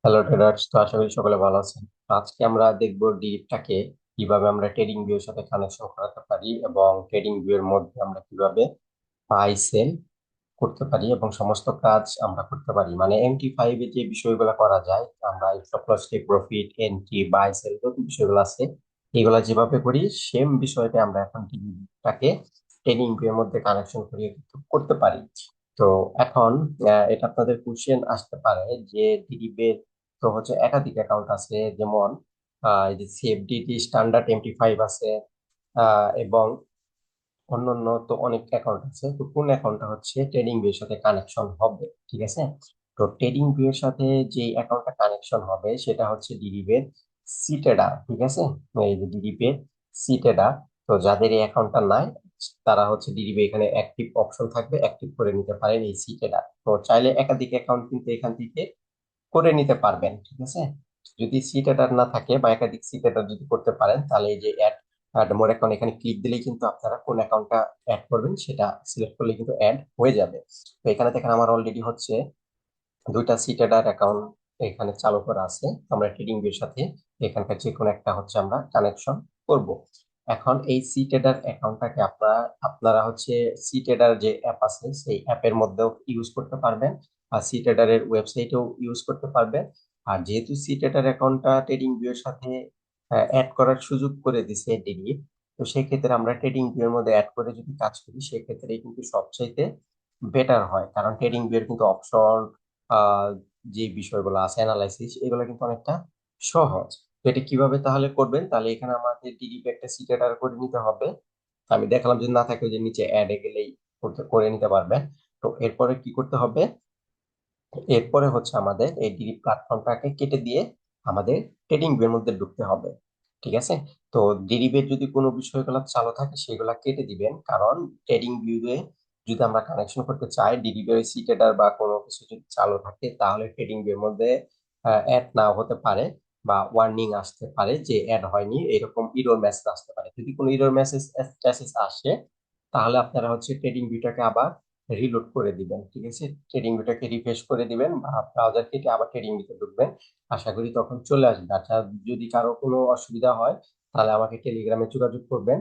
Hello traders, তো আশা করি সকলে ভালো আছেন। তো আজকে আমরা দেখব ডিপটাকে কিভাবে আমরা ট্রেডিং ভিউর সাথে কানেকশন করাতে পারি এবং ট্রেডিং ভিউর মধ্যে আমরা কিভাবে বাই সেল করতে পারি এবং সমস্ত কাজ আমরা করতে পারি। মানে MT5 এ যে বিষয়গুলো করা যায়, আমরা stop loss, take profit, entry, buy sell যত বিষয়গুলো আছে এগুলা যেভাবে করি সেম বিষয়টা আমরা এখন ডিপটাকে ট্রেডিং ভিউর মধ্যে কানেকশন করিয়ে কিন্তু করতে পারি। তো এখন এটা আপনাদের কোশ্চেন আসতে পারে যে ডিডিবের তো হচ্ছে একাধিক অ্যাকাউন্ট আছে, যেমন এই যে সিএফডিটি স্ট্যান্ডার্ড MT5 আছে, এবং অন্যান্য তো অনেক অ্যাকাউন্ট আছে। তো কোন অ্যাকাউন্টটা হচ্ছে ট্রেডিং ভিউ এর সাথে কানেকশন হবে, ঠিক আছে? তো ট্রেডিং ভিউ এর সাথে যে অ্যাকাউন্টটা কানেকশন হবে সেটা হচ্ছে ডিডিবের সিটেডা, ঠিক আছে? এই যে ডিডিবের সিটেডা। তো যাদের এই অ্যাকাউন্টটা নাই তারা হচ্ছে ডিডিবি এখানে অ্যাক্টিভ অপশন থাকবে, অ্যাক্টিভ করে নিতে পারেন এই সিটেডা। তো চাইলে একাধিক অ্যাকাউন্ট কিন্তু এখান থেকে করে নিতে পারবেন, ঠিক আছে? যদি সিট অ্যাডার না থাকে বা একাধিক সিট অ্যাডার যদি করতে পারেন, তাহলে এই যে অ্যাড অ্যাড মোর অ্যাকাউন্ট এখানে ক্লিক দিলেই কিন্তু আপনারা কোন অ্যাকাউন্টটা অ্যাড করবেন সেটা সিলেক্ট করলে কিন্তু অ্যাড হয়ে যাবে। তো এখানে দেখেন আমার অলরেডি হচ্ছে দুইটা সিট অ্যাডার অ্যাকাউন্ট এখানে চালু করা আছে। আমরা ট্রেডিং এর সাথে এখানকার যে কোনো একটা হচ্ছে আমরা কানেকশন করব। এখন এই সিট অ্যাডার অ্যাকাউন্টটাকে আপনারা হচ্ছে সিট অ্যাডার যে অ্যাপ আছে সেই অ্যাপের মধ্যেও ইউজ করতে পারবেন, আর সিট অ্যাডার এর ওয়েবসাইটেও ইউজ করতে পারবেন। আর যেহেতু সিট অ্যাডার অ্যাকাউন্টটা ট্রেডিং ভিউর সাথে অ্যাড করার সুযোগ করে দিছে ডিডি, তো সেক্ষেত্রে আমরা ট্রেডিং ভিউর মধ্যে অ্যাড করে যদি কাজ করি সেক্ষেত্রে কিন্তু সবচাইতে বেটার হয়, কারণ ট্রেডিং ভিউর কিন্তু অপশন, আহ যে বিষয়গুলো আছে অ্যানালাইসিস, এগুলো কিন্তু অনেকটা সহজ। তো এটা কিভাবে তাহলে করবেন? তাহলে এখানে আমাদের ডিডিপি একটা সিটেট আর করে নিতে হবে। আমি দেখালাম যদি না থাকে ওই যে নিচে অ্যাড এ গেলেই করে নিতে পারবেন। তো এরপরে কি করতে হবে? এরপরে হচ্ছে আমাদের এই ডিডি প্ল্যাটফর্মটাকে কেটে দিয়ে আমাদের ট্রেডিং ভিউর মধ্যে ঢুকতে হবে, ঠিক আছে? তো ডিডিবের যদি কোনো বিষয়গুলো চালু থাকে সেগুলা কেটে দিবেন, কারণ ট্রেডিং ভিউয়ে যদি আমরা কানেকশন করতে চাই ডিডিবের সি ট্রেডার বা কোনো কিছু যদি চালু থাকে তাহলে ট্রেডিং ভিউর মধ্যে অ্যাড নাও হতে পারে বা ওয়ার্নিং আসতে পারে যে অ্যাড হয়নি, এরকম ইরর মেসেজ আসতে পারে। যদি কোনো ইরর মেসেজ আসে তাহলে আপনারা হচ্ছে ট্রেডিং ভিউটাকে আবার রিলোড করে দিবেন, ঠিক আছে? ট্রেডিং ভিউটাকে রিফ্রেশ করে দিবেন বা ব্রাউজার থেকে আবার ট্রেডিং ভিউতে ঢুকবেন। আশা করি তখন চলে আসবে। আচ্ছা, যদি কারো কোনো অসুবিধা হয় তাহলে আমাকে টেলিগ্রামে যোগাযোগ করবেন,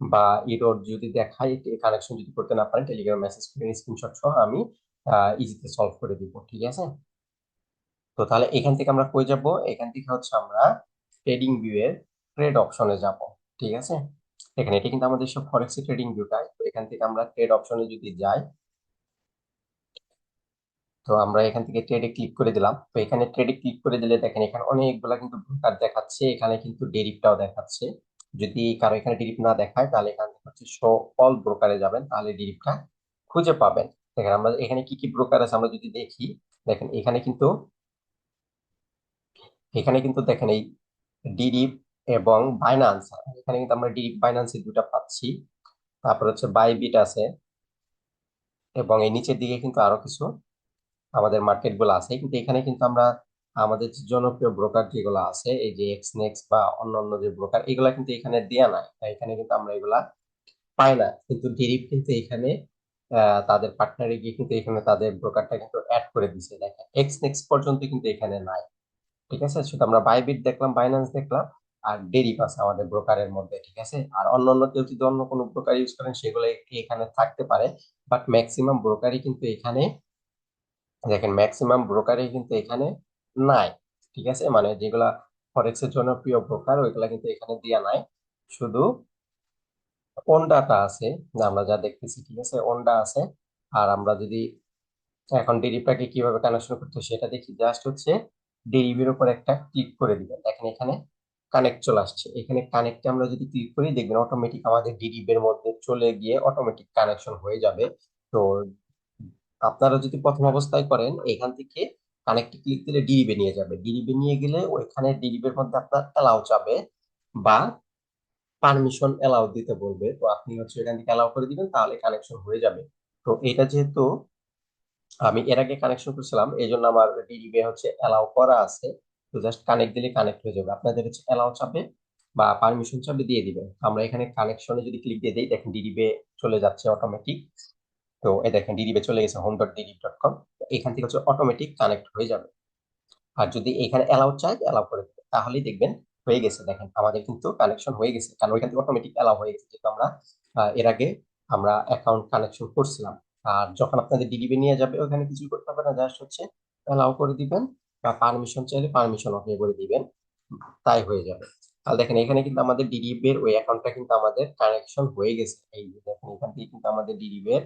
বা ইরোড যদি দেখায় কানেকশন যদি করতে না পারেন টেলিগ্রাম মেসেজ করে স্ক্রিনশট সহ আমি ইজিতে সলভ করে দিব, ঠিক আছে? তো তাহলে এখান থেকে আমরা কই যাব? এখান থেকে হচ্ছে আমরা ট্রেডিং ভিউ এর ট্রেড অপশনে যাব, ঠিক আছে? এখানে এটা কিন্তু আমাদের সব ফরেক্স ট্রেডিং ভিউটাই। তো এখান থেকে আমরা ট্রেড অপশনে যদি যাই, তো আমরা এখান থেকে ট্রেডে ক্লিক করে দিলাম। তো এখানে ট্রেডে ক্লিক করে দিলে দেখেন এখানে অনেকগুলা কিন্তু ব্রোকার দেখাচ্ছে, এখানে কিন্তু ডেরিভটাও দেখাচ্ছে। যদি কারো এখানে ডেরিভ না দেখায় তাহলে এখান থেকে হচ্ছে শো অল ব্রোকারে যাবেন, তাহলে ডেরিভটা খুঁজে পাবেন। দেখেন আমরা এখানে কি কি ব্রোকার আছে আমরা যদি দেখি, দেখেন এখানে কিন্তু দেখেন এই ডিরিপ এবং বাইন্যান্স, এখানে কিন্তু আমরা ডিরিপ বাইন্যান্স এই দুটা পাচ্ছি। তারপর হচ্ছে বাইবিট আছে, এবং এই নিচের দিকে কিন্তু আরো কিছু আমাদের মার্কেট গুলো আছে। কিন্তু এখানে কিন্তু আমরা আমাদের যে জনপ্রিয় ব্রোকার যেগুলো আছে এই যে এক্সনেক্স বা অন্যান্য যে ব্রোকার, এগুলা কিন্তু এখানে দেয়া নাই, তাই এখানে কিন্তু আমরা এগুলা পাই না। কিন্তু ডিরিপ কিন্তু এখানে তাদের পার্টনারে গিয়ে কিন্তু এখানে তাদের ব্রোকারটা কিন্তু অ্যাড করে দিছে। দেখেন এক্সনেক্স পর্যন্ত কিন্তু এখানে নাই, ঠিক আছে? শুধু আমরা বাইবিট দেখলাম, বাইন্যান্স দেখলাম, আর ডেরিপ আছে আমাদের ব্রোকারের মধ্যে, ঠিক আছে? আর অন্যান্য কেউ যদি অন্য কোনো ব্রোকার ইউজ করেন সেগুলো এখানে থাকতে পারে, বাট ম্যাক্সিমাম ব্রোকারই কিন্তু এখানে, দেখেন ম্যাক্সিমাম ব্রোকারই কিন্তু এখানে নাই, ঠিক আছে? মানে যেগুলা ফরেক্স এর জনপ্রিয় ব্রোকার ওইগুলা কিন্তু এখানে দেয়া নাই। শুধু ওন্ডাটা আছে, যা আমরা যা দেখতেছি, ঠিক আছে? ওন্ডা আছে। আর আমরা যদি এখন ডেরিভটাকে কিভাবে কানেকশন করতে হয় সেটা দেখি, জাস্ট হচ্ছে ডেরিভের উপর একটা ক্লিক করে দিবেন। দেখেন এখানে কানেক্ট চলে আসছে। এখানে কানেক্টে আমরা যদি ক্লিক করি দেখবেন অটোমেটিক আমাদের ডেরিভের মধ্যে চলে গিয়ে অটোমেটিক কানেকশন হয়ে যাবে। তো আপনারা যদি প্রথম অবস্থায় করেন এখান থেকে কানেক্টে ক্লিক দিলে ডিরিবে নিয়ে যাবে, ডিরিবে নিয়ে গেলে ওইখানে ডিরিবের মধ্যে আপনার অ্যালাউ চাবে বা পারমিশন অ্যালাউ দিতে বলবে। তো আপনি হচ্ছে এখান থেকে অ্যালাউ করে দিবেন, তাহলে কানেকশন হয়ে যাবে। তো এটা যেহেতু আমি এর আগে কানেকশন করছিলাম এই জন্য আমার ডিডিবে হচ্ছে অ্যালাউ করা আছে। তো জাস্ট কানেক্ট দিলে কানেক্ট হয়ে যাবে। আপনাদের হচ্ছে অ্যালাউ চাবে বা পারমিশন চাবে দিয়ে দিবেন। আমরা এখানে কানেকশনে যদি ক্লিক দিয়ে দিই দেখেন ডিডিবে চলে যাচ্ছে অটোমেটিক। তো এই দেখেন ডিডিবে চলে গেছে হোম ডট ডিডিব ডট কম। এখান থেকে হচ্ছে অটোমেটিক কানেক্ট হয়ে যাবে। আর যদি এখানে অ্যালাউ চাই অ্যালাউ করে দেবেন, তাহলেই দেখবেন হয়ে গেছে। দেখেন আমাদের কিন্তু কানেকশন হয়ে গেছে, কারণ ওইখান থেকে অটোমেটিক অ্যালাউ হয়ে গেছে, যেহেতু আমরা এর আগে আমরা অ্যাকাউন্ট কানেকশন করছিলাম। আর যখন আপনাদের ডিডিবি নিয়ে যাবে ওখানে কিছুই করতে হবে না, জাস্ট হচ্ছে অ্যালাউ করে দিবেন বা পারমিশন চাইলে পারমিশন ওকে করে দিবেন, তাই হয়ে যাবে। তাহলে দেখেন এখানে কিন্তু আমাদের ডিডিবি এর ওই অ্যাকাউন্টটা কিন্তু আমাদের কানেকশন হয়ে গেছে। এই যে দেখেন এখান থেকে কিন্তু আমাদের ডিডিবি এর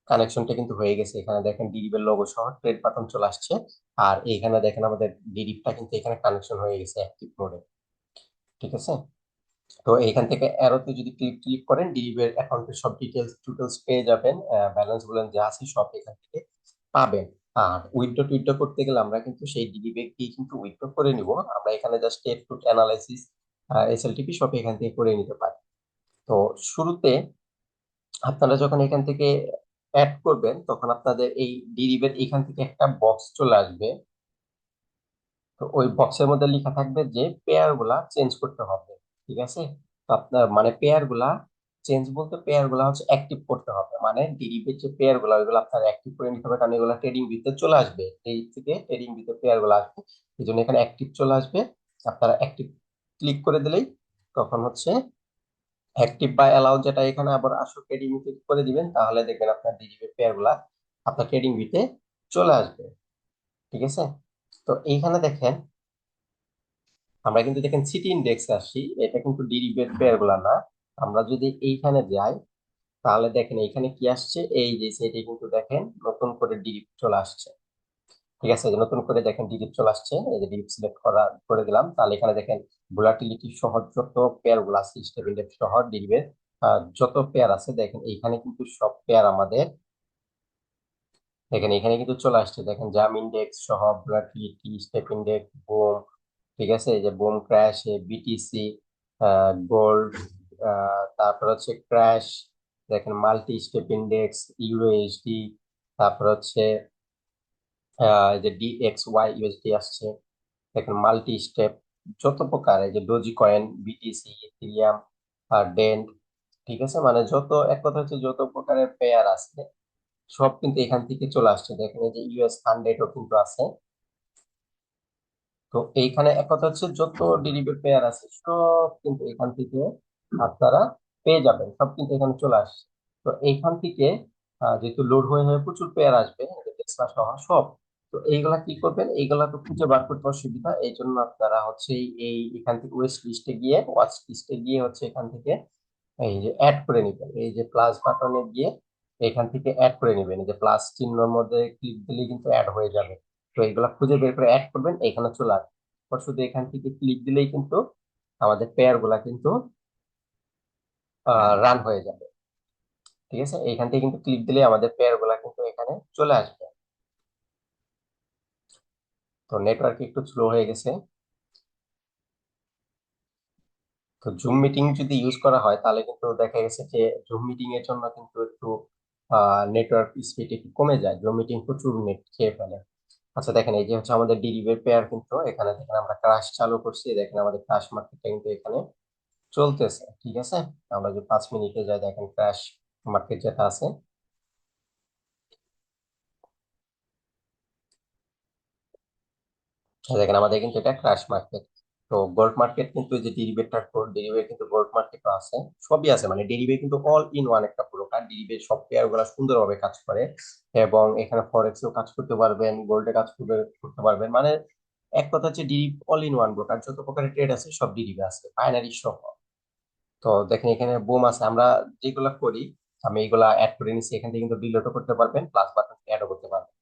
কানেকশনটা কিন্তু হয়ে গেছে। এখানে দেখেন ডিডিবি এর লোগো সহ ট্রেড বাটন চলে আসছে। আর এইখানে দেখেন আমাদের ডিডিবিটা কিন্তু এখানে কানেকশন হয়ে গেছে অ্যাক্টিভ মোডে। ঠিক আছে। তো এইখান থেকে অ্যারোতে যদি ক্লিক ক্লিক করেন ডিডিবি এর অ্যাকাউন্টের সব ডিটেলস পেয়ে যাবেন, ব্যালেন্স বলেন যা আছে সব এখান থেকে পাবেন। আর উইথড্র টুইথড্র করতে গেলে আমরা কিন্তু সেই ডিডিবি কি কিন্তু উইথড্র করে নিব। আমরা এখানে জাস্ট টেট ফুট অ্যানালাইসিস এসএলটিপি সব এখান থেকে করে নিতে পারি। তো শুরুতে আপনারা যখন এখান থেকে অ্যাড করবেন তখন আপনাদের এই ডিরিভের এখান থেকে একটা বক্স চলে আসবে। তো ওই বক্সের মধ্যে লেখা থাকবে যে পেয়ার গুলা চেঞ্জ করতে হবে। ঠিক আছে। তো আপনার মানে পেয়ার গুলা চেঞ্জ বলতে পেয়ার গুলা হচ্ছে অ্যাক্টিভ করতে হবে, মানে ডিরিভের যে পেয়ার গুলা ওইগুলো আপনার অ্যাক্টিভ করে নিতে হবে, কারণ এগুলো ট্রেডিং ভিউতে চলে আসবে, এই থেকে ট্রেডিং ভিউতে পেয়ার গুলো আসবে। এই জন্য এখানে অ্যাক্টিভ চলে আসবে। আপনারা অ্যাক্টিভ ক্লিক করে দিলেই তখন হচ্ছে অ্যাক্টিভ বা অ্যালাউ যেটা এখানে আবার আসো ট্রেডিং ভিতে করে দিবেন, তাহলে দেখবেন আপনার ডিজিটাল পেয়ার গুলা আপনার ট্রেডিং ভিতে চলে আসবে। ঠিক আছে। তো এইখানে দেখেন আমরা কিন্তু দেখেন সিটি ইন্ডেক্সে আসি, এটা কিন্তু ডেরিভেটিভ পেয়ার গুলা না। আমরা যদি এইখানে যাই তাহলে দেখেন এইখানে কি আসছে, এই যে সেটি কিন্তু দেখেন নতুন করে ডিরিভ চলে আসছে। ঠিক আছে, এই যে নতুন করে দেখেন ডিরিভ চলে আসছে, এই যে ডিরিভ সিলেক্ট করা করে দিলাম, তাহলে এখানে দেখেন ভোলাটিলিটি সহ যত পেয়ার গুলো আছে স্টেপ ইন্ডেক্স সহ ডিরিভের যত পেয়ার আছে দেখেন এইখানে কিন্তু সব পেয়ার আমাদের দেখেন এখানে কিন্তু চলে আসছে। দেখেন জাম ইন্ডেক্স সহ ভোলাটিলিটি স্টেপ ইন্ডেক্স বুম, ঠিক আছে, এই যে বুম ক্র্যাশ বিটিসি গোল্ড, তারপর হচ্ছে ক্র্যাশ, দেখেন মাল্টি স্টেপ ইন্ডেক্স ইউএসডি, তারপর হচ্ছে এই যে ডিএক্সওয়াই ইউএসডি আসছে। দেখেন মাল্টি স্টেপ যত প্রকার, এই যে ডোজি কয়েন বিটিসি ইথিরিয়াম আর ডেন্ট। ঠিক আছে, মানে যত এক কথা হচ্ছে যত প্রকারের পেয়ার আছে সব কিন্তু এখান থেকে চলে আসছে। দেখেন এই যে US 100ও কিন্তু আছে। তো এইখানে এক কথা হচ্ছে যত ডেরিভেটিভ পেয়ার আছে সব কিন্তু এখান থেকে আপনারা পেয়ে যাবেন, সব কিন্তু এখানে চলে আসছে। তো এইখান থেকে যেহেতু লোড হয়ে হয়ে প্রচুর পেয়ার আসবে টেসলা সহ সব, তো এইগুলা কি করবেন, এইগুলা তো খুঁজে বার করতে অসুবিধা, এই জন্য আপনারা হচ্ছে এই এখান থেকে ওয়াচ লিস্টে গিয়ে হচ্ছে এখান থেকে এই যে অ্যাড করে নিবেন, এই যে প্লাস বাটনে গিয়ে এখান থেকে অ্যাড করে নিবেন, এই যে প্লাস চিহ্নের মধ্যে ক্লিক দিলে কিন্তু অ্যাড হয়ে যাবে। তো এগুলা খুঁজে বের করে অ্যাড করবেন, এখানে চলে আসবে। তারপর শুধু এখান থেকে ক্লিক দিলেই কিন্তু আমাদের পেয়ার গুলা কিন্তু রান হয়ে যাবে। ঠিক আছে, এখান থেকে কিন্তু ক্লিক দিলে আমাদের পেয়ার গুলা কিন্তু এখানে চলে আসবে। তো নেটওয়ার্ক একটু স্লো হয়ে গেছে। তো জুম মিটিং যদি ইউজ করা হয় তাহলে কিন্তু দেখা গেছে যে জুম মিটিং এর জন্য কিন্তু একটু নেটওয়ার্ক স্পিড একটু কমে যায়, জুম মিটিং প্রচুর নেট খেয়ে ফেলে। আচ্ছা দেখেন এই যে হচ্ছে আমাদের ডিরিভের পেয়ার, কিন্তু এখানে দেখেন আমরা ক্রাশ চালু করছি, দেখেন আমাদের ক্রাশ মার্কেটটা কিন্তু এখানে চলতেছে। ঠিক আছে, আমরা যে 5 মিনিটে যাই দেখেন ক্রাশ মার্কেট যেটা আছে, দেখেন আমাদের কিন্তু এটা ক্রাশ মার্কেট। তো গোল্ড মার্কেট কিন্তু এই যে ডেরিভেটটা গোল্ড ডেরিভেট কিন্তু গোল্ড মার্কেটও আছে, সবই আছে, মানে ডেরিভেট কিন্তু অল ইন ওয়ান একটা পুরো কার্ড। ডেরিভেট সব পেয়ার গুলা সুন্দরভাবে কাজ করে, এবং এখানে ফরেক্সেও কাজ করতে পারবেন, গোল্ডে কাজ করতে পারবেন, মানে এক কথা হচ্ছে ডিরিভ অল ইন ওয়ান ব্রোকার, যত প্রকারের ট্রেড আছে সব ডিরিভে আছে বাইনারি সহ। তো দেখেন এখানে বুম আছে, আমরা যেগুলা করি আমি এগুলা অ্যাড করে নিচ্ছি, এখান থেকে কিন্তু ডিলিটও করতে পারবেন, প্লাস বাটন অ্যাডও করতে পারবেন।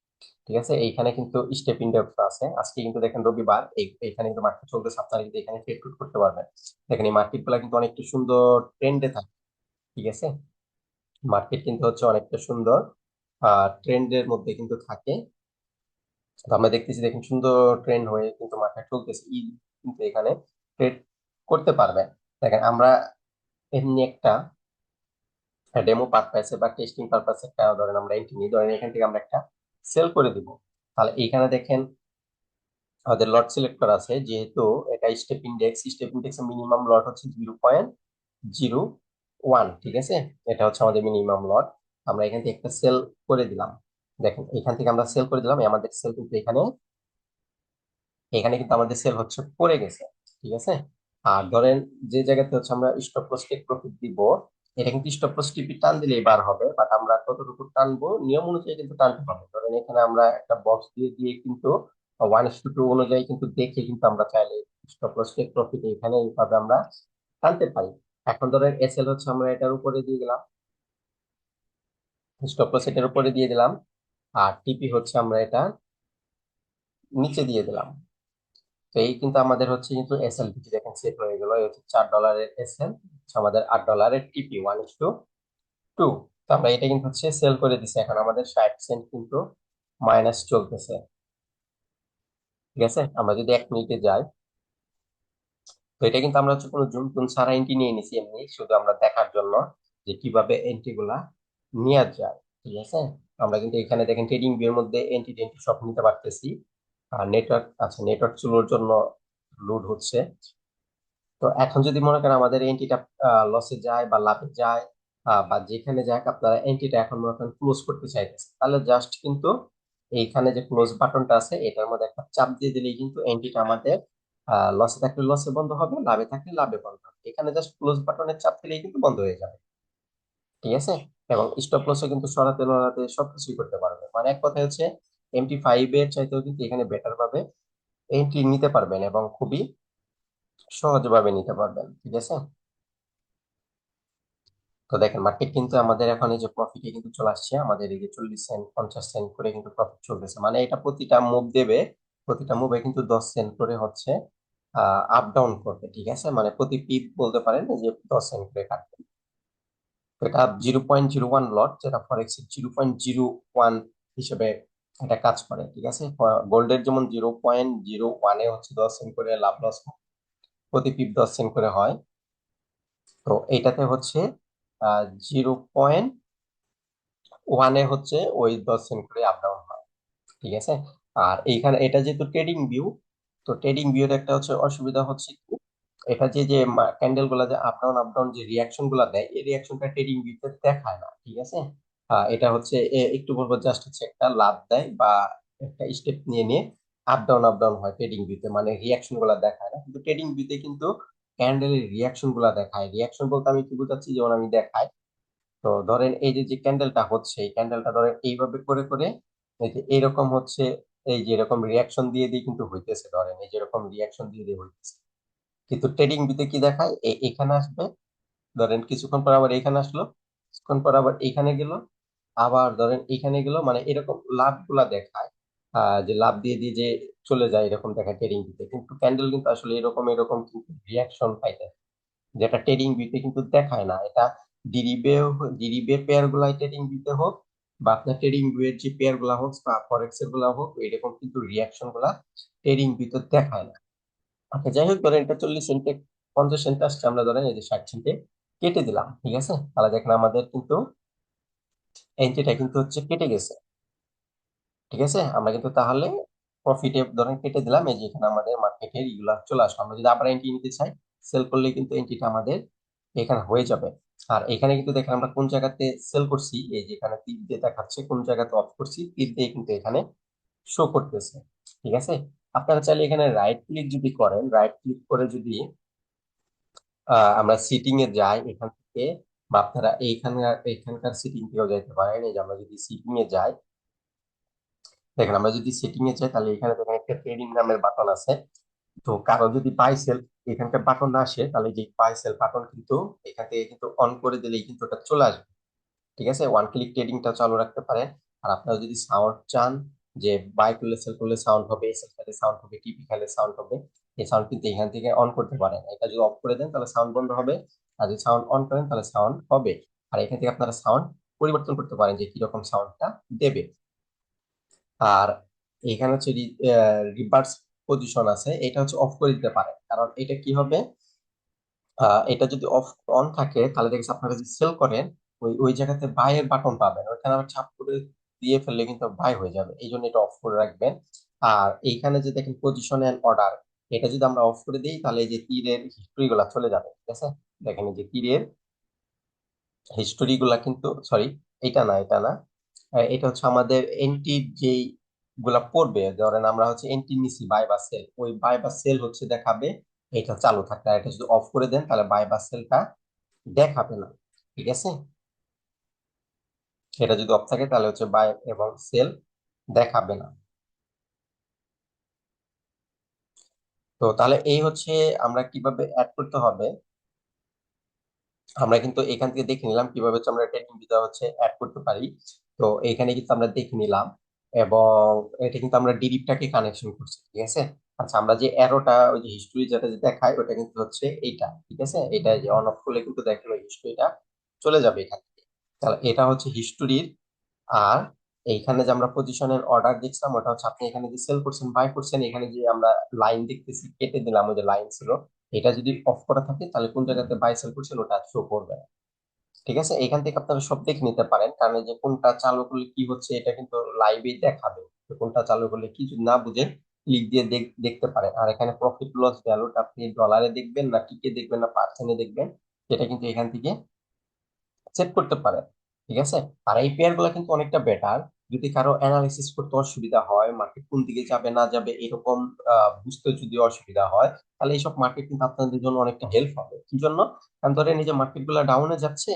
ঠিক আছে, এইখানে কিন্তু স্টেপ ইন্ডেক্স আছে। আজকে কিন্তু দেখেন রবিবার, এইখানে কিন্তু মার্কেট চলতেছে, আপনারা কিন্তু এখানে ট্রেড করতে পারবেন। দেখেন এই মার্কেট গুলা কিন্তু অনেকটা সুন্দর ট্রেন্ডে থাকে। ঠিক আছে, মার্কেট কিন্তু হচ্ছে অনেকটা সুন্দর ট্রেন্ডের মধ্যে কিন্তু থাকে। তো আমরা দেখতেছি দেখেন সুন্দর ট্রেন্ড হয়ে কিন্তু মার্কেট চলতেছে, কিন্তু এখানে ট্রেড করতে পারবেন। দেখেন আমরা এমনি একটা ডেমো পারপাসে বা টেস্টিং পারপাসে একটা ধরেন আমরা এন্ট্রি নিই, ধরেন এখান থেকে আমরা একটা সেল করে দিব। তাহলে এইখানে দেখেন আমাদের লট সিলেক্ট করা আছে, যেহেতু এটা স্টেপ ইন্ডেক্স মিনিমাম লট হচ্ছে 0.01। ঠিক আছে, এটা হচ্ছে আমাদের মিনিমাম লট। আমরা এখান থেকে একটা সেল করে দিলাম। দেখেন এখান থেকে আমরা সেল করে দিলাম, আমাদের সেল কিন্তু এখানে এখানে কিন্তু আমাদের সেল হচ্ছে পড়ে গেছে, ঠিক আছে। আর ধরেন যে জায়গাতে হচ্ছে আমরা স্টপ লস টেক প্রফিট দিব, এটা কিন্তু স্টপ লস টিপি টান দিলেই বার হবে, বাট আমরা কতটুকু টানবো নিয়ম অনুযায়ী কিন্তু টানতে পারবো। ধরেন এখানে আমরা একটা বক্স দিয়ে দিয়ে কিন্তু 1:2 অনুযায়ী কিন্তু দেখে কিন্তু আমরা চাইলে স্টপ লস টেক প্রফিট এখানে এইভাবে আমরা টানতে পারি। এখন ধরেন এসএল হচ্ছে আমরা এটার উপরে দিয়ে দিলাম, স্টপ লস এটার উপরে দিয়ে দিলাম, আর টিপি হচ্ছে আমরা এটা নিচে দিয়ে দিলাম। তো এই কিন্তু আমাদের হচ্ছে কিন্তু এসএল পিটি দেখেন সেট হয়ে গেল। এই হচ্ছে $4 এসএল, আমাদের $8 টিপি 1:2। তো আমরা এটা কিন্তু হচ্ছে সেল করে দিছি, এখন আমাদের 60 সেন্ট কিন্তু মাইনাস চলতেছে, ঠিক আছে। আমরা যদি 1 মিনিটে যাই, তো এটা কিন্তু আমরা হচ্ছে কোনো জুম টুম ছাড়া এন্ট্রি নিয়ে নিছি, এমনি শুধু আমরা দেখার জন্য যে কিভাবে এন্ট্রি গুলা নেওয়া যায়, ঠিক আছে। আমরা কিন্তু এখানে দেখেন ট্রেডিং ভিউর মধ্যে এন্ট্রি টেন্ট্রি সব নিতে পারতেছি। আর নেটওয়ার্ক, আচ্ছা নেটওয়ার্ক চুলোর জন্য লোড হচ্ছে। তো এখন যদি মনে করেন আমাদের এন্ট্রিটা লসে যায় বা লাভে যায়, বা যেখানে যাক আপনারা এন্ট্রিটা এখন মনে করেন ক্লোজ করতে চাইতেছে, তাহলে জাস্ট কিন্তু এইখানে যে ক্লোজ বাটনটা আছে এটার মধ্যে একটা চাপ দিয়ে দিলেই কিন্তু এন্ট্রিটা আমাদের লসে থাকলে লসে বন্ধ হবে, লাভে থাকলে লাভে বন্ধ হবে। এখানে জাস্ট ক্লোজ বাটনের চাপ দিলেই কিন্তু বন্ধ হয়ে যাবে, ঠিক আছে। এবং স্টপ লসও কিন্তু সরাতে নড়াতে সবকিছুই করতে পারবে, মানে এক কথা হচ্ছে MT5 এর চাইতেও কিন্তু এখানে বেটার ভাবে এন্ট্রি নিতে পারবেন এবং খুবই সহজভাবে নিতে পারবেন, ঠিক আছে। তো দেখেন মার্কেট কিন্তু আমাদের এখন এই যে প্রফিটে কিন্তু চলে আসছে, আমাদের এই যে 40 সেন্ট 50 সেন্ট করে কিন্তু প্রফিট চলতেছে, মানে এটা প্রতিটা মুভ দেবে, প্রতিটা মুভে কিন্তু 10 সেন্ট করে হচ্ছে আপ ডাউন করবে, ঠিক আছে। মানে প্রতি পিপ বলতে পারেন যে 10 সেন্ট করে কাটবে। তো এটা 0.01 লট, যেটা ফরেক্স 0.01 হিসেবে এটা কাজ করে, ঠিক আছে। গোল্ডের যেমন 0.01-এ হচ্ছে 10 সেন্ট করে লাভ লস প্রতি পিপ 10 সেন্ট করে হয়, তো এটাতে হচ্ছে 0.1-এ হচ্ছে ওই 10 সেন্ট করে আপ ডাউন হয়, ঠিক আছে। আর এইখানে এটা যেহেতু ট্রেডিং ভিউ, তো ট্রেডিং ভিউর একটা হচ্ছে অসুবিধা হচ্ছে কি, এটা যে যে ক্যান্ডেল গুলা যে আপ ডাউন যে রিয়াকশন গুলা দেয়, এই রিয়াকশনটা ট্রেডিং ভিউতে দেখায় না, ঠিক আছে। এটা হচ্ছে একটু বলবো জাস্ট হচ্ছে একটা লাভ দেয় বা একটা স্টেপ নিয়ে নিয়ে আপ ডাউন হয় ট্রেডিং ভিউতে, মানে রিয়াকশন গুলা দেখায় না। কিন্তু ট্রেডিং ভিউতে কিন্তু ক্যান্ডেলের রিয়াকশন গুলা দেখায়। রিয়াকশন বলতে আমি কি বোঝাচ্ছি, যেমন আমি দেখাই, তো ধরেন এই যে যে ক্যান্ডেলটা হচ্ছে, এই ক্যান্ডেলটা ধরেন এইভাবে করে করে এই যে এরকম হচ্ছে, এই যে এরকম রিয়াকশন দিয়ে দিয়ে কিন্তু হইতেছে, ধরেন এই যে এরকম রিয়াকশন দিয়ে দিয়ে হইতেছে। কিন্তু ট্রেডিং ভিতে কি দেখায়, এখানে আসবে, ধরেন কিছুক্ষণ পর আবার এখানে আসলো, কিছুক্ষণ পর আবার এখানে গেল, আবার ধরেন এখানে গেল, মানে এরকম লাভ গুলা দেখায়। যে লাভ দিয়ে দিয়ে যে চলে যায় এরকম দেখায় ট্রেডিং ভিতে, কিন্তু ক্যান্ডেল কিন্তু আসলে এরকম এরকম কিন্তু রিয়াকশন পাইতে, যেটা ট্রেডিং ভিউতে কিন্তু দেখায় না। এটা ডিরিভে পেয়ার গুলাই ট্রেডিং ভিউতে হোক, বা আপনার ট্রেডিং ভিউয়ের যে পেয়ার গুলা হোক বা ফরেক্স এর গুলা হোক, এরকম কিন্তু রিয়াকশন গুলা ট্রেডিং ভিউতে দেখায় না। আচ্ছা যাই হোক, ধরেন এটা 40 সেন্টে 50 সেন্টে আসছে, আমরা ধরেন এই যে 60 সেন্টে কেটে দিলাম, ঠিক আছে। তাহলে দেখেন আমাদের কিন্তু এন্ট্রিটা কিন্তু হচ্ছে কেটে গেছে, ঠিক আছে। আমরা কিন্তু তাহলে প্রফিটে ধরেন কেটে দিলাম, এই যে এখানে আমাদের মার্কেটের ইগুলা চলে আসলো। আমরা যদি আবার এন্ট্রি নিতে চাই, সেল করলে কিন্তু এন্ট্রিটা আমাদের এখানে হয়ে যাবে। আর এখানে কিন্তু দেখেন আমরা কোন জায়গাতে সেল করছি, এই যে এখানে তীর দিয়ে দেখাচ্ছে কোন জায়গাতে অফ করছি, তীর দিয়ে কিন্তু এখানে শো করতেছে, ঠিক আছে। আপনারা চাইলে এখানে রাইট ক্লিক যদি করেন, রাইট ক্লিক করে যদি আমরা সিটিং এ যাই এখান থেকে, বা আপনারা এইখানকার সিটিং থেকেও যাইতে পারেন। এই যে আমরা যদি সিটিং এ যাই, দেখেন আমরা যদি সেটিং এ যাই, তাহলে এখানে দেখেন একটা ট্রেডিং নামের বাটন আছে। তো কারো যদি বাই সেল এখানকার বাটন না আসে, তাহলে যে বাই সেল বাটন কিন্তু এখান থেকে কিন্তু অন করে দিলেই কিন্তু ওটা চলে আসবে, ঠিক আছে। ওয়ান ক্লিক ট্রেডিংটা চালু রাখতে পারেন। আর আপনারা যদি সাউন্ড চান, যে বাই করলে সেল করলে সাউন্ড হবে, সেল খেলে সাউন্ড হবে, টিপি খেলে সাউন্ড হবে, এই সাউন্ড কিন্তু এখান থেকে অন করতে পারেন। এটা যদি অফ করে দেন তাহলে সাউন্ড বন্ধ হবে, আর যদি সাউন্ড অন করেন তাহলে সাউন্ড হবে। আর এখান থেকে আপনারা সাউন্ড পরিবর্তন করতে পারেন যে কিরকম সাউন্ডটা দেবে। আর এখানে হচ্ছে রিভার্স পজিশন আছে, এটা হচ্ছে অফ করে দিতে পারেন, কারণ এটা কি হবে, এটা যদি অফ অন থাকে তাহলে দেখেছি আপনারা যদি সেল করেন, ওই ওই জায়গাতে বাই এর বাটন পাবেন, ওইখানে আবার চাপ করে দিয়ে ফেললে কিন্তু বাই হয়ে যাবে, এই জন্য এটা অফ করে রাখবেন। আর এইখানে যে দেখেন পজিশন এন্ড অর্ডার, এটা যদি আমরা অফ করে দিই তাহলে এই যে তীরের হিস্ট্রি গুলা চলে যাবে, ঠিক আছে। দেখেন এই যে তীরের হিস্টোরি গুলা কিন্তু, সরি এটা না, এটা না, এটা হচ্ছে আমাদের এন্ট্রির যেই গুলা পড়বে, ধরেন আমরা হচ্ছে এন্ট্রি নিছি বাই বা সেল, ওই বাই বা সেল হচ্ছে দেখাবে এটা চালু থাকলে। আর এটা যদি অফ করে দেন তাহলে বাই বা সেলটা দেখাবে না। ঠিক আছে, এটা যদি অফ থাকে তাহলে হচ্ছে বাই এবং সেল দেখাবে না। তো তাহলে এই হচ্ছে আমরা কিভাবে অ্যাড করতে হবে, আমরা কিন্তু এখান থেকে দেখে নিলাম কিভাবে হচ্ছে আমরা ট্রেডিং ভিসা হচ্ছে অ্যাড করতে পারি। তো এখানে কিন্তু আমরা দেখে নিলাম, এবং এটা কিন্তু আমরা ডিরিটটাকে কানেকশন করছি। ঠিক আছে, আচ্ছা আমরা যে অ্যারোটা ওই যে হিস্ট্রি যেটা যে দেখায় ওটা কিন্তু হচ্ছে এইটা। ঠিক আছে, এটা যে অন অফ করলে কিন্তু দেখেন ওই হিস্ট্রিটা চলে যাবে এখান থেকে। তাহলে এটা হচ্ছে হিস্টোরির। আর এইখানে যে আমরা পজিশনের অর্ডার দেখছিলাম ওটা হচ্ছে আপনি এখানে যে সেল করছেন বাই করছেন, এখানে যে আমরা লাইন দেখতেছি কেটে দিলাম, ওই যে লাইন ছিল এটা যদি অফ করা থাকে তাহলে কোন জায়গাতে বাই সেল করছেন ওটা শো করবে না। ঠিক আছে, এখান থেকে আপনারা সব দেখে নিতে পারেন, কারণ এই যে কোনটা চালু করলে কি হচ্ছে এটা কিন্তু লাইভে দেখাবে। তো কোনটা চালু করলে কি যদি না বুঝেন ক্লিক দিয়ে দেখতে পারেন। আর এখানে প্রফিট লস ভ্যালুটা আপনি ডলারে দেখবেন না টিকে দেখবেন না পার্সেন্টে দেখবেন, সেটা কিন্তু এখান থেকে সেট করতে পারেন। ঠিক আছে, আর এই পেয়ার গুলো কিন্তু অনেকটা বেটার। যদি কারো অ্যানালিসিস করতে অসুবিধা হয়, মার্কেট কোন দিকে যাবে না যাবে এরকম বুঝতে যদি অসুবিধা হয়, তাহলে এইসব মার্কেট কিন্তু আপনাদের জন্য অনেকটা হেল্প হবে। কি জন্য? কারণ ধরেন এই যে মার্কেট গুলো ডাউনে যাচ্ছে,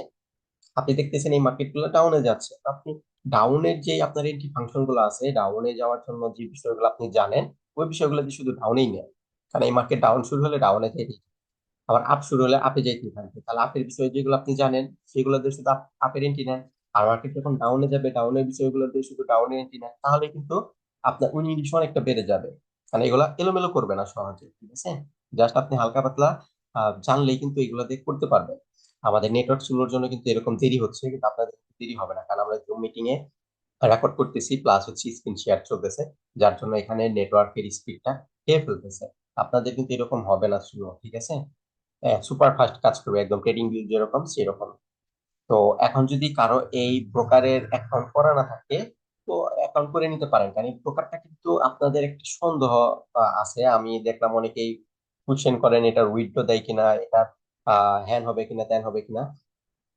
আপনি দেখতেছেন এই মার্কেট গুলো ডাউনে যাচ্ছে, তো আপনি ডাউনের যে আপনার এন্ট্রি ফাংশন গুলো আছে, ডাউনে যাওয়ার জন্য যে বিষয়গুলো আপনি জানেন ওই বিষয়গুলো দিয়ে শুধু ডাউনেই নেন। কারণ এই মার্কেট ডাউন শুরু হলে ডাউনে যেতে, আবার আপ শুরু হলে আপে যাইতে থাকবে। তাহলে আপের বিষয়ে যেগুলো আপনি জানেন সেগুলো দিয়ে শুধু আপের এন্ট্রি নেন। আর মার্কেট যখন ডাউনে যাবে ডাউনের বিষয়গুলো দিয়ে শুধু ডাউনের এন্ট্রি নেন, তাহলে কিন্তু আপনার উইনিং অনেকটা বেড়ে যাবে। কারণ এগুলা এলোমেলো করবে না সহজে। ঠিক আছে, জাস্ট আপনি হালকা পাতলা জানলেই কিন্তু এগুলো দিয়ে করতে পারবেন। আমাদের নেটওয়ার্ক স্লোর জন্য কিন্তু এরকম দেরি হচ্ছে, কিন্তু আপনাদের দেরি হবে না, কারণ আমরা জুম মিটিং এ রেকর্ড করতেছি প্লাস হচ্ছে স্ক্রিন শেয়ার চলতেছে, যার জন্য এখানে নেটওয়ার্কের স্পিডটা খেয়ে ফেলতেছে। আপনাদের কিন্তু এরকম হবে না স্লো। ঠিক আছে, সুপার ফাস্ট কাজ করবে একদম ট্রেডিং ভিউ যেরকম সেরকম। তো এখন যদি কারো এই প্রকারের অ্যাকাউন্ট করা না থাকে, তো অ্যাকাউন্ট করে নিতে পারেন, কারণ এই প্রকারটা কিন্তু আপনাদের একটা সন্দেহ আছে। আমি দেখলাম অনেকেই কোশ্চেন করেন এটার উইথড্র দেয় কিনা, এটা হ্যান হবে কিনা ত্যান হবে কিনা।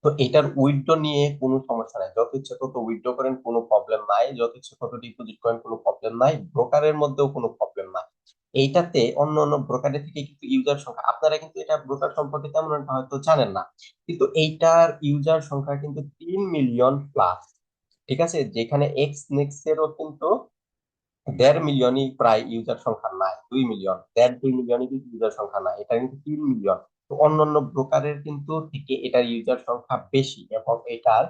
তো এটার উইথড্র নিয়ে কোনো সমস্যা নাই, যত ইচ্ছে তত উইথড্র করেন কোনো প্রবলেম নাই, যত ইচ্ছে তত ডিপোজিট করেন কোনো প্রবলেম নাই, ব্রোকারের মধ্যেও কোনো প্রবলেম নাই। এইটাতে অন্য অন্য ব্রোকারের থেকে কিন্তু ইউজার সংখ্যা, আপনারা কিন্তু এটা ব্রোকার সম্পর্কে তেমন একটা হয়তো জানেন না, কিন্তু এইটার ইউজার সংখ্যা কিন্তু 3 মিলিয়ন প্লাস। ঠিক আছে, যেখানে এক্স নেক্সেরও কিন্তু 1.5 মিলিয়নই প্রায় ইউজার সংখ্যা নাই, 2 মিলিয়ন, 1.5 2 মিলিয়নই কিন্তু ইউজার সংখ্যা নাই, এটা কিন্তু 3 মিলিয়ন। তো অন্যান্য ব্রোকারের কিন্তু থেকে এটার ইউজার সংখ্যা বেশি, এবং এটার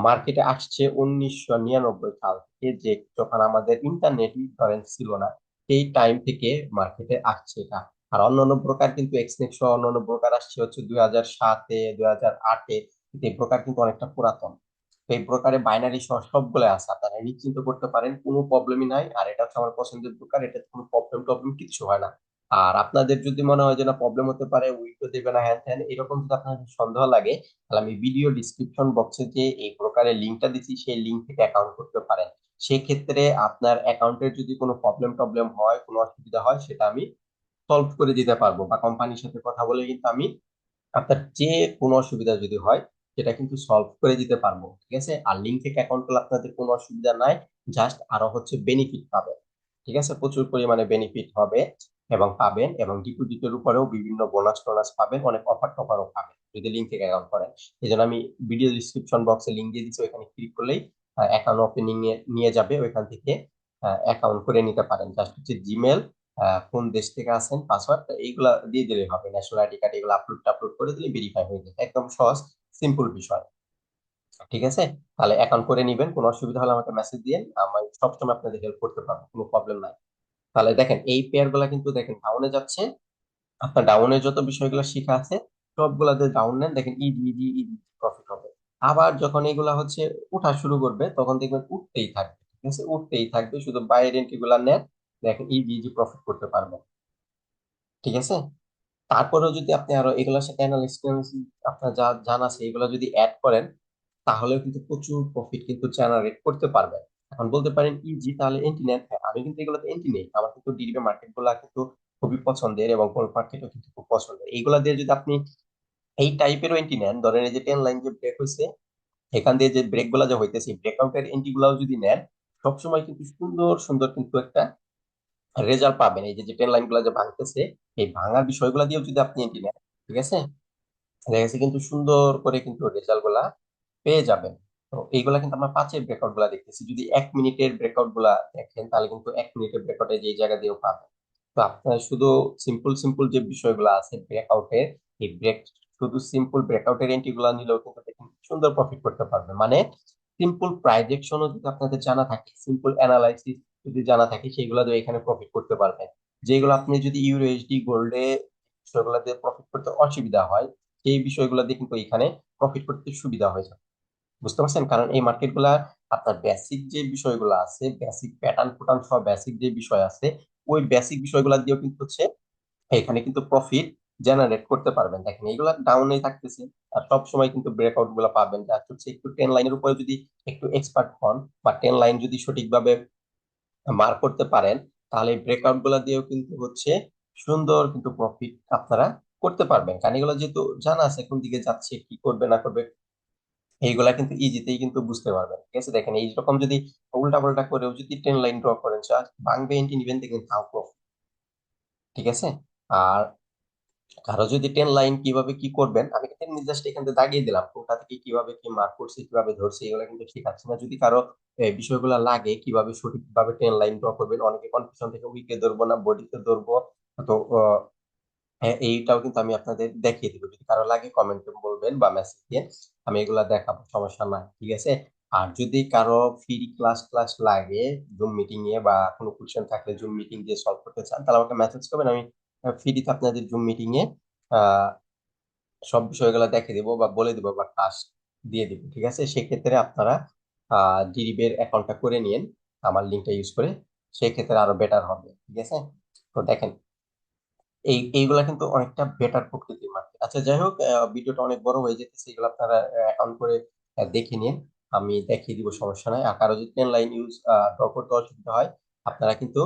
মার্কেটে আসছে 1999 সাল থেকে, যে যখন আমাদের ইন্টারনেট ধরেন ছিল না, সেই টাইম থেকে মার্কেটে আসছে এটা। আর অন্যান্য ব্রোকার কিন্তু এক্সনেক্স সহ অন্যান্য ব্রোকার আসছে হচ্ছে 2007-এ 2008-এ, কিন্তু এই ব্রোকার কিন্তু অনেকটা পুরাতন। তো এই ব্রোকারে বাইনারি সহ সবগুলো আছে, আপনারা নিশ্চিন্ত করতে পারেন, কোনো প্রবলেমই নাই। আর এটা হচ্ছে আমার পছন্দের ব্রোকার, এটাতে কোনো প্রবলেম টবলেম কিছু হয় না। আর আপনাদের যদি মনে হয় যে না প্রবলেম হতে পারে, উইকো দেবে না হ্যান ত্যান এরকম যদি আপনার সন্দেহ লাগে, তাহলে আমি ভিডিও ডিসক্রিপশন বক্সে যে এই প্রকারের লিঙ্কটা দিচ্ছি সেই লিঙ্ক থেকে অ্যাকাউন্ট করতে পারেন। সেক্ষেত্রে আপনার অ্যাকাউন্টের যদি কোনো প্রবলেম টবলেম হয়, কোনো অসুবিধা হয়, সেটা আমি সলভ করে দিতে পারবো, বা কোম্পানির সাথে কথা বলে কিন্তু আমি আপনার যে কোনো অসুবিধা যদি হয় সেটা কিন্তু সলভ করে দিতে পারবো। ঠিক আছে, আর লিঙ্ক থেকে অ্যাকাউন্ট করলে আপনাদের কোনো অসুবিধা নাই, জাস্ট আরো হচ্ছে বেনিফিট পাবেন। ঠিক আছে, প্রচুর পরিমাণে বেনিফিট হবে এবং পাবেন, এবং ডিপোজিটের উপরেও বিভিন্ন বোনাস টোনাস পাবেন, অনেক অফার টফারও পাবেন যদি লিঙ্ক থেকে অ্যাকাউন্ট করেন। এই জন্য আমি ভিডিও ডিসক্রিপশন বক্সে লিঙ্ক দিয়ে দিচ্ছি, ওইখানে ক্লিক করলেই অ্যাকাউন্ট ওপেনিং এ নিয়ে যাবে, ওইখান থেকে অ্যাকাউন্ট করে নিতে পারেন। জাস্ট হচ্ছে জিমেল, কোন দেশ থেকে আছেন, পাসওয়ার্ড এইগুলা দিয়ে দিলেই হবে, ন্যাশনাল আইডি কার্ড এগুলো আপলোড আপলোড করে দিলে ভেরিফাই হয়ে যাবে, একদম সহজ সিম্পল বিষয়। ঠিক আছে, তাহলে অ্যাকাউন্ট করে নিবেন, কোনো অসুবিধা হলে আমাকে মেসেজ দিন, আমি সবসময় আপনাদের হেল্প করতে পারবো, কোনো প্রবলেম নাই। তাহলে দেখেন এই পেয়ার গুলা কিন্তু দেখেন ডাউনে যাচ্ছে, আপনার ডাউনে যত বিষয়গুলো শেখা আছে সবগুলাতে ডাউন নেন, দেখেন ইজি ইজি ইজি প্রফিট হবে। আবার যখন এগুলা হচ্ছে উঠা শুরু করবে তখন দেখবেন উঠতেই থাকবে। ঠিক আছে, উঠতেই থাকবে, শুধু বাইরের এন্ট্রি গুলা নেন, দেখেন ইজি ইজি প্রফিট করতে পারবেন। ঠিক আছে, তারপরেও যদি আপনি আরো এগুলোর সাথে অ্যানালিসিস আপনার যা জানা আছে এগুলো যদি অ্যাড করেন, তাহলেও কিন্তু প্রচুর প্রফিট কিন্তু জেনারেট করতে পারবেন। এখন বলতে পারেন ইজি তাহলে এন্ট্রি নেন, হ্যাঁ আমি কিন্তু এগুলোতে এন্ট্রি নেই, আমার কিন্তু ডিরিভেটিভ মার্কেট গুলা কিন্তু খুবই পছন্দের, এবং গোল্ড মার্কেটও কিন্তু খুব পছন্দের। এইগুলা দিয়ে যদি আপনি এই টাইপেরও এন্ট্রি নেন, ধরেন এই যে 10 লাইন যে ব্রেক হয়েছে, এখান দিয়ে যে ব্রেক গুলা যে হইতেছে ব্রেকআউটের এন্ট্রি গুলাও যদি নেন, সবসময় কিন্তু সুন্দর সুন্দর কিন্তু একটা রেজাল্ট পাবেন। এই যে যে ট্রেন লাইন গুলা যে ভাঙতেছে, এই ভাঙার বিষয়গুলো দিয়েও যদি আপনি এন্ট্রি নেন, ঠিক আছে, দেখা গেছে কিন্তু সুন্দর করে কিন্তু রেজাল্ট গুলা পেয়ে যাবেন। তো এইগুলা কিন্তু আমরা 5-এর ব্রেকআউট গুলা দেখতেছি। যদি 1 মিনিটের ব্রেকআউট গুলা দেখেন, তাহলে কিন্তু 1 মিনিটের ব্রেকআউটে যে জায়গা দিয়েও পাবেন। তো আপনার শুধু সিম্পল সিম্পল যে বিষয়গুলো আছে ব্রেকআউটের, এই শুধু সিম্পল ব্রেকআউটের এন্ট্রি গুলা নিলেও কিন্তু দেখুন সুন্দর প্রফিট করতে পারবে। মানে সিম্পল প্রাইজেকশনও যদি আপনাদের জানা থাকে, সিম্পল অ্যানালাইসিস যদি জানা থাকে, সেগুলো দিয়ে এখানে প্রফিট করতে পারবেন। যেগুলো আপনি যদি ইউরো এসডি গোল্ডে বিষয়গুলো দিয়ে প্রফিট করতে অসুবিধা হয়, সেই বিষয়গুলো দিয়ে কিন্তু এখানে প্রফিট করতে সুবিধা হয়ে যায়। বুঝতে পারছেন? কারণ এই মার্কেট গুলা আপনার বেসিক যে বিষয়গুলো আছে, বেসিক প্যাটার্ন প্যাটার্ন সহ বেসিক যে বিষয় আছে, ওই বেসিক বিষয়গুলো দিয়েও কিন্তু হচ্ছে এখানে কিন্তু প্রফিট জেনারেট করতে পারবেন। দেখেন এইগুলা ডাউনে থাকতেছে, আর সব সময় কিন্তু ব্রেকআউট গুলো পাবেন। যা হচ্ছে একটু টেন লাইনের উপরে যদি একটু এক্সপার্ট হন, বা টেন লাইন যদি সঠিকভাবে মার্ক করতে পারেন, তাহলে এই ব্রেকআউট গুলা দিয়েও কিন্তু হচ্ছে সুন্দর কিন্তু প্রফিট আপনারা করতে পারবেন। কারণ এগুলো যেহেতু জানা আছে কোন দিকে যাচ্ছে, কি করবে না করবে, এইগুলা কিন্তু ইজিতেই কিন্তু বুঝতে পারবেন। ঠিক আছে, দেখেন এইরকম যদি উল্টা পাল্টা করেও যদি ট্রেন লাইন ড্র করেন, ভাঙবে এন্টি নিবেন, দেখেন তাও profit। ঠিক আছে। আর কারো যদি টেন লাইন কিভাবে কি করবেন, আমি কিন্তু জাস্ট এখান থেকে দাগিয়ে দিলাম, কোথা থেকে কিভাবে কি মার্ক করছে, কিভাবে ধরছে, এগুলো কিন্তু শেখাচ্ছি না। যদি কারো বিষয়গুলো লাগে কিভাবে সঠিকভাবে টেন লাইন ড্র করবেন, অনেকে কনফিউশন থেকে উইকে ধরবো না বডিতে ধরবো, তো হ্যাঁ, এইটাও কিন্তু আমি আপনাদের দেখিয়ে দিব। যদি কারো লাগে কমেন্টে বলবেন বা মেসেজ দিয়ে, আমি এগুলা দেখাবো, সমস্যা নাই। ঠিক আছে। আর যদি কারো ফ্রি ক্লাস ক্লাস লাগে জুম মিটিং এ, বা কোনো কোশ্চেন থাকলে জুম মিটিং দিয়ে সলভ করতে চান, তাহলে আমাকে মেসেজ করবেন। আমি ফ্রিতে আপনাদের জুম মিটিং এ আহ, সব বিষয়গুলো দেখিয়ে দিব বা বলে দিব বা ক্লাস দিয়ে দিব। ঠিক আছে, সেক্ষেত্রে আপনারা ডিরিবের অ্যাকাউন্টটা করে নিন আমার লিঙ্কটা ইউজ করে, সেক্ষেত্রে আরো বেটার হবে। ঠিক আছে। তো দেখেন এইগুলা কিন্তু অনেকটা বেটার প্রকৃতির মার্কেট। আচ্ছা, যাই হোক, ভিডিওটা অনেক বড় হয়ে যেতেছে, এগুলো আপনারা অ্যাকাউন্ট করে দেখে নিন, আমি দেখিয়ে দিব, সমস্যা নাই। আর কারো যদি টেন লাইন ইউজ ড্র করতে অসুবিধা হয়, আপনারা কিন্তু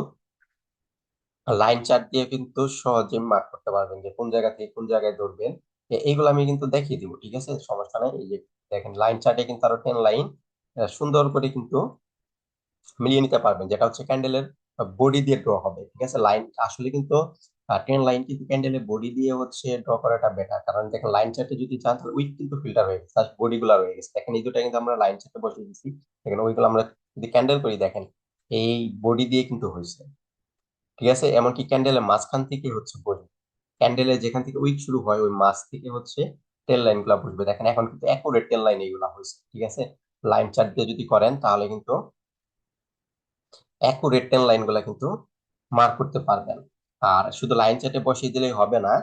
লাইন চার্ট দিয়ে কিন্তু সহজে মার্ক করতে পারবেন যে কোন জায়গা থেকে কোন জায়গায় ধরবেন। এইগুলো আমি কিন্তু দেখিয়ে দিব। ঠিক আছে, সমস্যা নাই। এই যে দেখেন লাইন চার্টে কিন্তু আরো টেন লাইন সুন্দর করে কিন্তু মিলিয়ে নিতে পারবেন, যেটা হচ্ছে ক্যান্ডেলের বডি দিয়ে ড্র হবে। ঠিক আছে, লাইন আসলে কিন্তু ট্রেন লাইন কিন্তু ক্যান্ডেলের বডি দিয়ে হচ্ছে ড্র করাটা বেটার। কারণ দেখেন লাইন চার্টে যদি চান, তাহলে উইক কিন্তু ফিল্টার হয়ে গেছে, জাস্ট বডি গুলা রয়ে গেছে। দেখেন এই দুটা কিন্তু আমরা লাইন চার্টে বসিয়ে দিচ্ছি। দেখেন ওইগুলো আমরা যদি ক্যান্ডেল করি, দেখেন এই বডি দিয়ে কিন্তু হয়েছে। ঠিক আছে, এমনকি ক্যান্ডেলের মাঝখান থেকে হচ্ছে বডি, ক্যান্ডেলের যেখান থেকে উইক শুরু হয় ওই মাঝ থেকে হচ্ছে টেল লাইন গুলা বসবে। দেখেন এখন কিন্তু অ্যাকুরেট টেল লাইন এইগুলা হয়েছে। ঠিক আছে, লাইন চার্ট দিয়ে যদি করেন, তাহলে কিন্তু অ্যাকুরেট টেন লাইন গুলা কিন্তু মার্ক করতে পারবেন। আর শুধু লাইন চার্টে বসিয়ে দিলেই হবে না,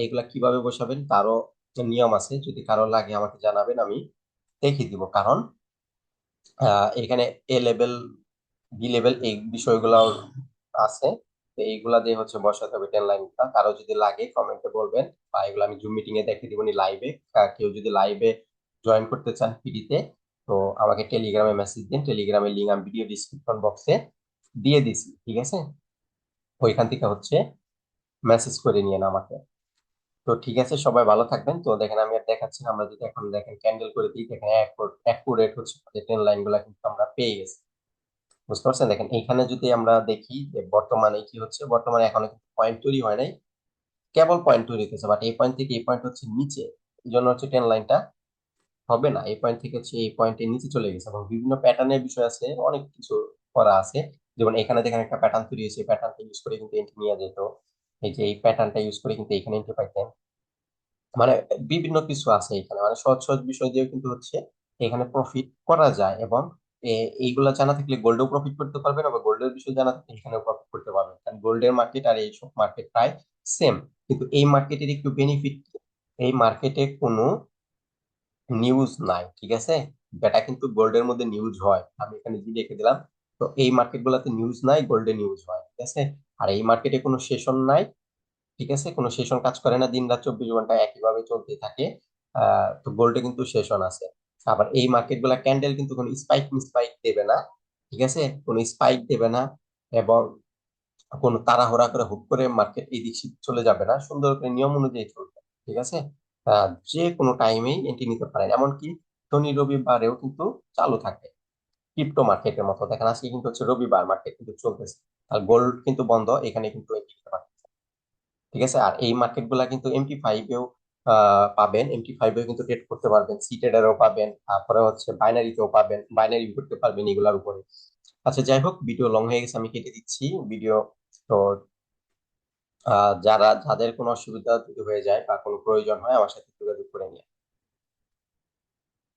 এগুলা কিভাবে বসাবেন তারও নিয়ম আছে। যদি কারো লাগে আমাকে জানাবেন, আমি দেখিয়ে দিব। কারণ এখানে এ লেভেল, বি লেভেল এই বিষয়গুলো আছে। তো এইগুলা দিয়ে হচ্ছে বসাতে হবে টেন লাইনটা। কারো যদি লাগে কমেন্টে বলবেন, বা এগুলো আমি জুম মিটিং এ দেখিয়ে দিব লাইভে। কেউ যদি লাইভে জয়েন করতে চান ফ্রিতে, তো আমাকে টেলিগ্রামে মেসেজ দিন। টেলিগ্রামের লিঙ্ক আমি ভিডিও ডিসক্রিপশন বক্সে দিয়ে দিছি। ঠিক আছে, ওইখান থেকে হচ্ছে মেসেজ করে নিয়েন আমাকে। তো ঠিক আছে, সবাই ভালো থাকবেন। তো দেখেন আমি আর দেখাচ্ছি না, আমরা যদি এখন দেখেন ক্যান্ডেল করে দিই, দেখেন অ্যাকুরেট হচ্ছে টেন লাইন গুলা কিন্তু আমরা পেয়ে গেছি। বুঝতে পারছেন? দেখেন এইখানে যদি আমরা দেখি যে বর্তমানে কি হচ্ছে, বর্তমানে এখনো কিন্তু পয়েন্ট তৈরি হয় নাই, কেবল পয়েন্ট তৈরি হতেছে। বাট এই পয়েন্ট থেকে এই পয়েন্ট হচ্ছে নিচে, এই জন্য হচ্ছে টেন লাইনটা হবে না। এই পয়েন্ট থেকে হচ্ছে এই পয়েন্টের নিচে চলে গেছে, এবং বিভিন্ন প্যাটার্নের বিষয় আছে, অনেক কিছু করা আছে। যেমন এখানে দেখেন একটা প্যাটার্ন তৈরি হয়েছে, প্যাটার্নটা ইউজ করে কিন্তু এন্ট্রি নিয়ে যেত। এই যে এই প্যাটার্নটা ইউজ করে কিন্তু এখানে এন্ট্রি পাইতেন। মানে বিভিন্ন কিছু আছে এখানে, মানে সহজ সহজ বিষয় দিয়ে কিন্তু হচ্ছে এখানে প্রফিট করা যায়। এবং এইগুলা জানা থাকলে গোল্ডেও প্রফিট করতে পারবেন, আবার গোল্ডের বিষয় জানা থাকলে এখানেও প্রফিট করতে পারবেন। কারণ গোল্ডের মার্কেট আর এইসব মার্কেট প্রায় সেম। কিন্তু এই মার্কেটের একটু বেনিফিট, এই মার্কেটে কোনো নিউজ নাই। ঠিক আছে, যেটা কিন্তু গোল্ডের মধ্যে নিউজ হয়, আমি এখানে দিয়ে রেখে দিলাম। তো এই মার্কেট গুলাতে নিউজ নাই, গোল্ডে নিউজ হয়। ঠিক আছে, আর এই মার্কেটে কোনো সেশন নাই। ঠিক আছে, কোনো সেশন কাজ করে না, দিন রাত 24 ঘন্টা একইভাবে চলতে থাকে। তো গোল্ডে কিন্তু সেশন আছে। আবার এই মার্কেট গুলা ক্যান্ডেল কিন্তু কোনো স্পাইক স্পাইক দেবে না। ঠিক আছে, কোনো স্পাইক দেবে না, এবং কোনো তাড়াহুড়া করে হুট করে মার্কেট এই দিক সেদিক চলে যাবে না, সুন্দর করে নিয়ম অনুযায়ী চলবে। ঠিক আছে, যে কোনো টাইমেই এন্ট্রি নিতে পারেন, এমনকি শনি রবিবারেও কিন্তু চালু থাকে। ক্রিপ্টো মার্কেটের মতো। দেখেন আজকে কিন্তু হচ্ছে রবিবার, মার্কেট কিন্তু চলতেছে, আর গোল্ড কিন্তু বন্ধ, এখানে কিন্তু entry করতে পারবেন। ঠিক আছে, আর এই মার্কেট গুলা কিন্তু MT5-এও পাবেন, MT5-এও কিন্তু ট্রেড করতে পারবেন, সি ট্রেডারও পাবেন, তারপরে হচ্ছে বাইনারিতেও পাবেন, বাইনারি করতে পারবেন এগুলার উপরে। আচ্ছা যাই হোক, ভিডিও লং হয়ে গেছে, আমি কেটে দিচ্ছি ভিডিও। তো যারা যাদের কোনো অসুবিধা যদি হয়ে যায় বা কোনো প্রয়োজন হয় আমার সাথে যোগাযোগ করে নিয়ে